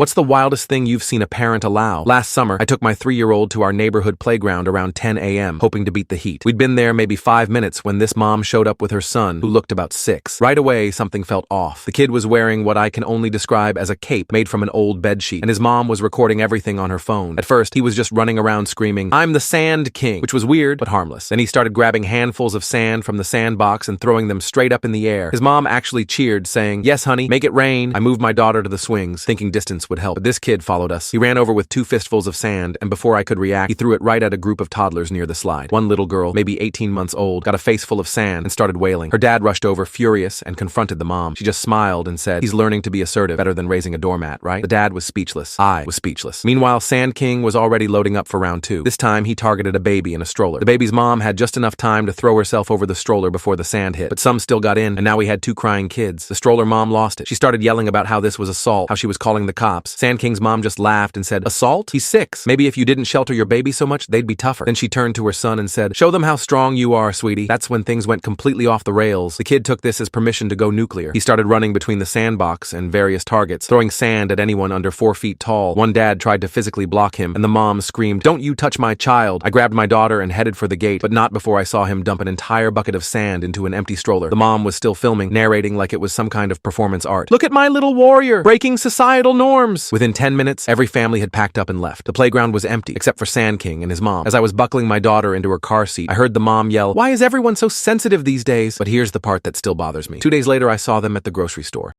What's the wildest thing you've seen a parent allow? Last summer, I took my 3-year-old to our neighborhood playground around 10 a.m., hoping to beat the heat. We'd been there maybe 5 minutes when this mom showed up with her son, who looked about 6. Right away, something felt off. The kid was wearing what I can only describe as a cape made from an old bedsheet, and his mom was recording everything on her phone. At first, he was just running around screaming, "I'm the Sand King," which was weird, but harmless. Then he started grabbing handfuls of sand from the sandbox and throwing them straight up in the air. His mom actually cheered, saying, "Yes, honey, make it rain." I moved my daughter to the swings, thinking distance would help, but this kid followed us. He ran over with 2 fistfuls of sand, and before I could react, he threw it right at a group of toddlers near the slide. One little girl, maybe 18 months old, got a face full of sand and started wailing. Her dad rushed over, furious, and confronted the mom. She just smiled and said, "He's learning to be assertive, better than raising a doormat, right?" The dad was speechless. I was speechless. Meanwhile, Sand King was already loading up for round 2. This time, he targeted a baby in a stroller. The baby's mom had just enough time to throw herself over the stroller before the sand hit, but some still got in, and now we had 2 crying kids. The stroller mom lost it. She started yelling about how this was assault, how she was calling the cops. Sand King's mom just laughed and said, "Assault? He's 6. Maybe if you didn't shelter your baby so much, they'd be tougher." Then she turned to her son and said, "Show them how strong you are, sweetie." That's when things went completely off the rails. The kid took this as permission to go nuclear. He started running between the sandbox and various targets, throwing sand at anyone under 4 feet tall. One dad tried to physically block him, and the mom screamed, "Don't you touch my child." I grabbed my daughter and headed for the gate, but not before I saw him dump an entire bucket of sand into an empty stroller. The mom was still filming, narrating like it was some kind of performance art. "Look at my little warrior, breaking societal norms." Within 10 minutes, every family had packed up and left. The playground was empty, except for Sand King and his mom. As I was buckling my daughter into her car seat, I heard the mom yell, "Why is everyone so sensitive these days?" But here's the part that still bothers me. 2 days later, I saw them at the grocery store.